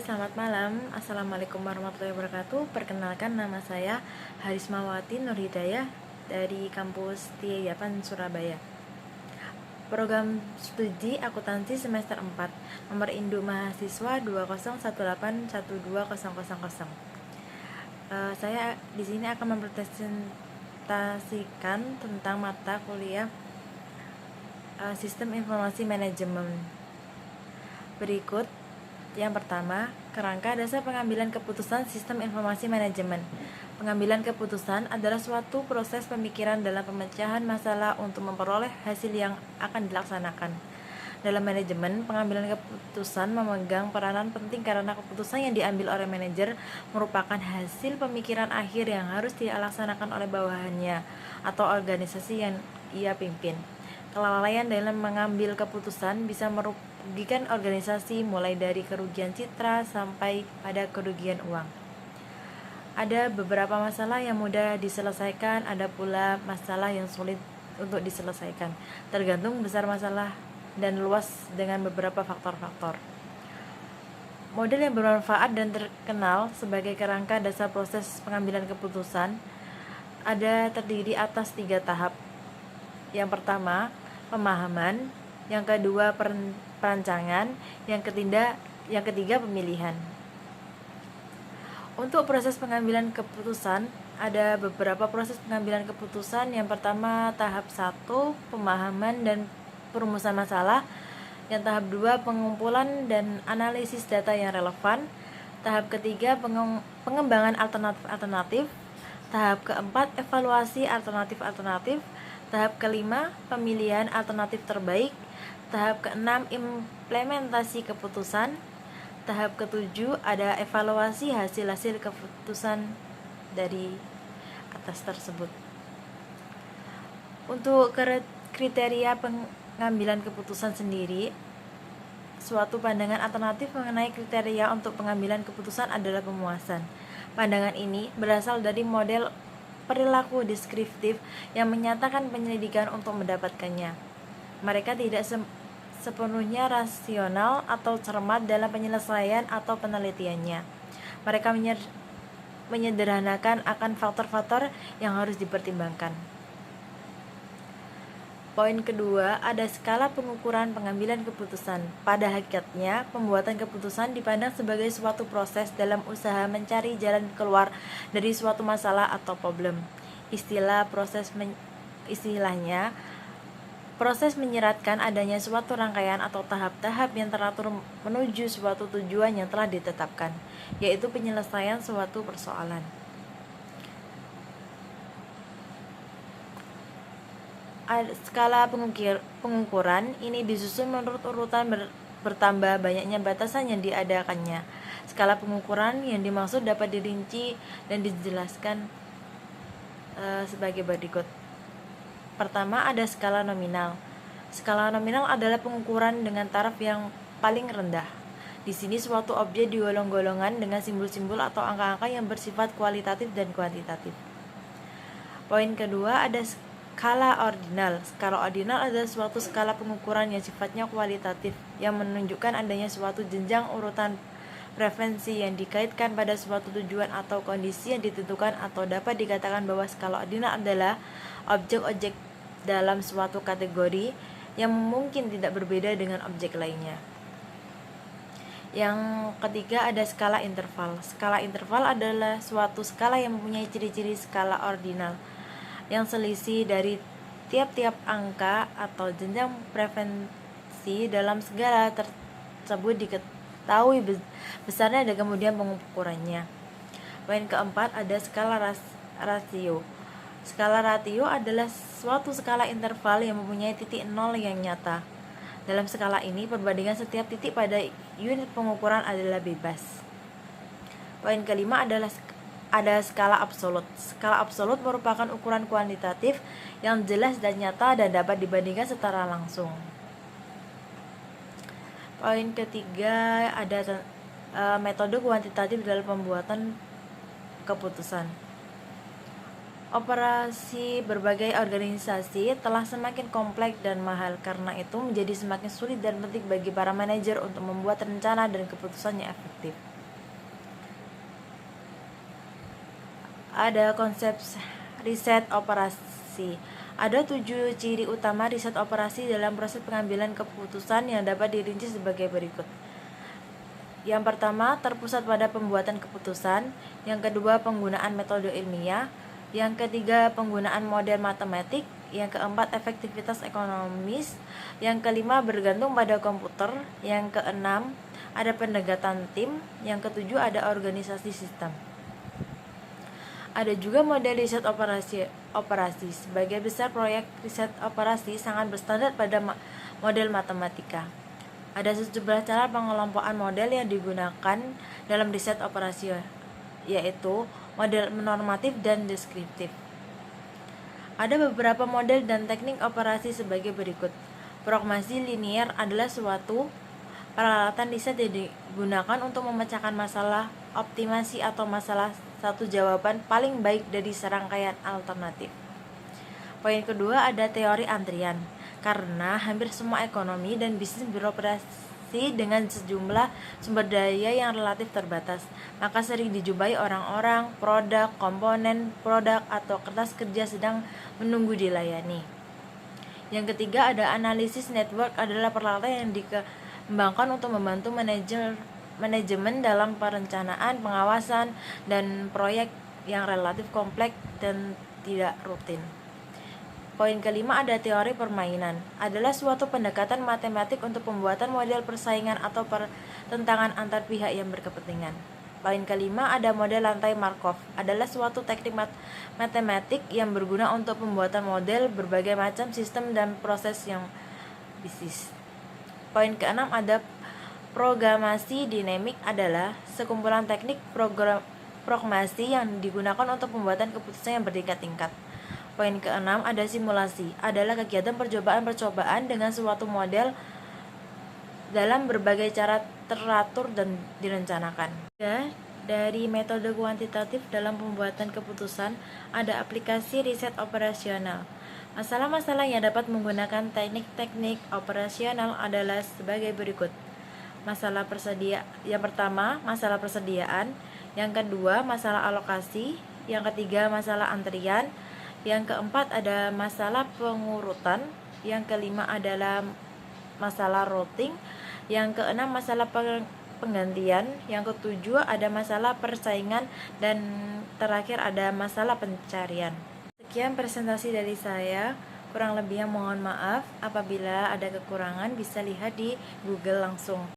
selamat malam. Assalamualaikum warahmatullahi wabarakatuh. Perkenalkan, nama saya Harismawati Nurhidayah dari kampus Tiayapan, Surabaya. Program studi akuntansi semester 4, nomor induk mahasiswa 20181212000. Saya di sini akan mempresentasikan tentang mata kuliah Sistem Informasi Manajemen. Berikut. Yang pertama, kerangka dasar pengambilan keputusan sistem informasi manajemen. Pengambilan keputusan adalah suatu proses pemikiran dalam pemecahan masalah untuk memperoleh hasil yang akan dilaksanakan. Dalam manajemen, pengambilan keputusan memegang peranan penting karena keputusan yang diambil oleh manajer merupakan hasil pemikiran akhir yang harus dilaksanakan oleh bawahannya atau organisasi yang ia pimpin. Kelalaian dalam mengambil keputusan bisa merugikan organisasi, mulai dari kerugian citra sampai pada kerugian uang. Ada beberapa masalah yang mudah diselesaikan, ada pula masalah yang sulit untuk diselesaikan, tergantung besar masalah dan luas dengan beberapa faktor-faktor. Model yang bermanfaat dan terkenal sebagai kerangka dasar proses pengambilan keputusan terdiri atas 3 tahap. Yang pertama, pemahaman, yang kedua perancangan, yang ketiga pemilihan. Untuk proses pengambilan keputusan, ada beberapa proses pengambilan keputusan. Yang pertama, tahap 1, pemahaman dan perumusan masalah. Yang tahap 2, pengumpulan dan analisis data yang relevan. Tahap ketiga, pengembangan alternatif-alternatif. Tahap keempat, evaluasi alternatif-alternatif. Tahap kelima, pemilihan alternatif terbaik. Tahap keenam, implementasi keputusan. Tahap ketujuh, ada evaluasi hasil-hasil keputusan dari atas tersebut. Untuk kriteria pengambilan keputusan sendiri, suatu pandangan alternatif mengenai kriteria untuk pengambilan keputusan adalah pemuasan. Pandangan ini berasal dari model perilaku deskriptif yang menyatakan penyelidikan untuk mendapatkannya. Mereka tidak sepenuhnya rasional atau cermat dalam penyelesaian atau penelitiannya. Mereka menyederhanakan akan faktor-faktor yang harus dipertimbangkan. Poin kedua, ada skala pengukuran pengambilan keputusan. Pada hakikatnya, pembuatan keputusan dipandang sebagai suatu proses dalam usaha mencari jalan keluar dari suatu masalah atau problem. Istilahnya, proses menyeratkan adanya suatu rangkaian atau tahap-tahap yang teratur menuju suatu tujuan yang telah ditetapkan, yaitu penyelesaian suatu persoalan. Skala pengukuran ini disusun menurut urutan bertambah banyaknya batasan yang diadakannya. Skala pengukuran yang dimaksud dapat dirinci dan dijelaskan sebagai berikut. Pertama, ada skala nominal. Skala nominal adalah pengukuran dengan taraf yang paling rendah. Di sini suatu objek digolong-golongan dengan simbol-simbol atau angka-angka yang bersifat kualitatif dan kuantitatif. Poin kedua, ada skala ordinal. Skala ordinal adalah suatu skala pengukuran yang sifatnya kualitatif, yang menunjukkan adanya suatu jenjang urutan preferensi yang dikaitkan pada suatu tujuan atau kondisi yang ditentukan, atau dapat dikatakan bahwa skala ordinal adalah objek-objek dalam suatu kategori yang mungkin tidak berbeda dengan objek lainnya. Yang ketiga, ada skala interval. Skala interval adalah suatu skala yang mempunyai ciri-ciri skala ordinal, yang selisih dari tiap-tiap angka atau jenjang preferensi dalam skala tersebut diketahui besarnya dan kemudian pengukurannya. Poin keempat, ada skala rasio. Skala rasio adalah suatu skala interval yang mempunyai titik nol yang nyata. Dalam skala ini, perbandingan setiap titik pada unit pengukuran adalah bebas. Poin kelima adalah ada skala absolut. Skala absolut merupakan ukuran kuantitatif yang jelas dan nyata dan dapat dibandingkan secara langsung. Poin ketiga, ada metode kuantitatif dalam pembuatan keputusan. Operasi berbagai organisasi telah semakin kompleks dan mahal, karena itu menjadi semakin sulit dan penting bagi para manajer untuk membuat rencana dan keputusan yang efektif. ada konsep riset operasi. Ada 7 ciri utama riset operasi dalam proses pengambilan keputusan yang dapat dirinci sebagai berikut. Yang pertama, terpusat pada pembuatan keputusan. Yang kedua, penggunaan metode ilmiah. Yang ketiga, penggunaan model matematik. Yang keempat, efektivitas ekonomis. Yang kelima, bergantung pada komputer. Yang keenam, ada pendekatan tim. Yang ketujuh, ada organisasi sistem. Ada juga model riset operasi. Sebagai besar proyek riset operasi sangat berstandar pada model matematika. Ada sejumlah cara pengelompokan model yang digunakan dalam riset operasi, yaitu model normatif dan deskriptif. Ada beberapa model dan teknik operasi sebagai berikut. Prognosi linier adalah suatu peralatan riset yang digunakan untuk memecahkan masalah optimasi atau masalah satu jawaban paling baik dari serangkaian alternatif. Poin kedua, ada teori antrian. Karena hampir semua ekonomi dan bisnis beroperasi dengan sejumlah sumber daya yang relatif terbatas, maka sering dijumpai orang-orang, produk, komponen produk, atau kertas kerja sedang menunggu dilayani. Yang ketiga, ada analisis network adalah peralatan yang dikembangkan untuk membantu manajemen dalam perencanaan, pengawasan, dan proyek yang relatif kompleks dan tidak rutin. Poin kelima, ada teori permainan. Adalah suatu pendekatan matematik untuk pembuatan model persaingan atau pertentangan antar pihak yang berkepentingan. Poin kelima, ada model lantai Markov. Adalah suatu teknik matematik yang berguna untuk pembuatan model berbagai macam sistem dan proses yang bisnis. Poin keenam, ada programasi dinamik. Adalah sekumpulan teknik programasi yang digunakan untuk pembuatan keputusan yang bertingkat-tingkat. Poin keenam, ada simulasi. Adalah kegiatan percobaan dengan suatu model dalam berbagai cara teratur dan direncanakan. Dari metode kuantitatif dalam pembuatan keputusan, ada aplikasi riset operasional. Masalah-masalah yang dapat menggunakan teknik-teknik operasional adalah sebagai berikut. Yang pertama, masalah persediaan. Yang kedua, masalah alokasi. Yang ketiga, masalah antrian. Yang keempat, ada masalah pengurutan. Yang kelima adalah masalah routing. Yang keenam, masalah penggantian. Yang ketujuh, ada masalah persaingan. Dan terakhir, ada masalah pencarian. Sekian presentasi dari saya. Kurang lebihnya mohon maaf. Apabila ada kekurangan, bisa lihat di Google langsung.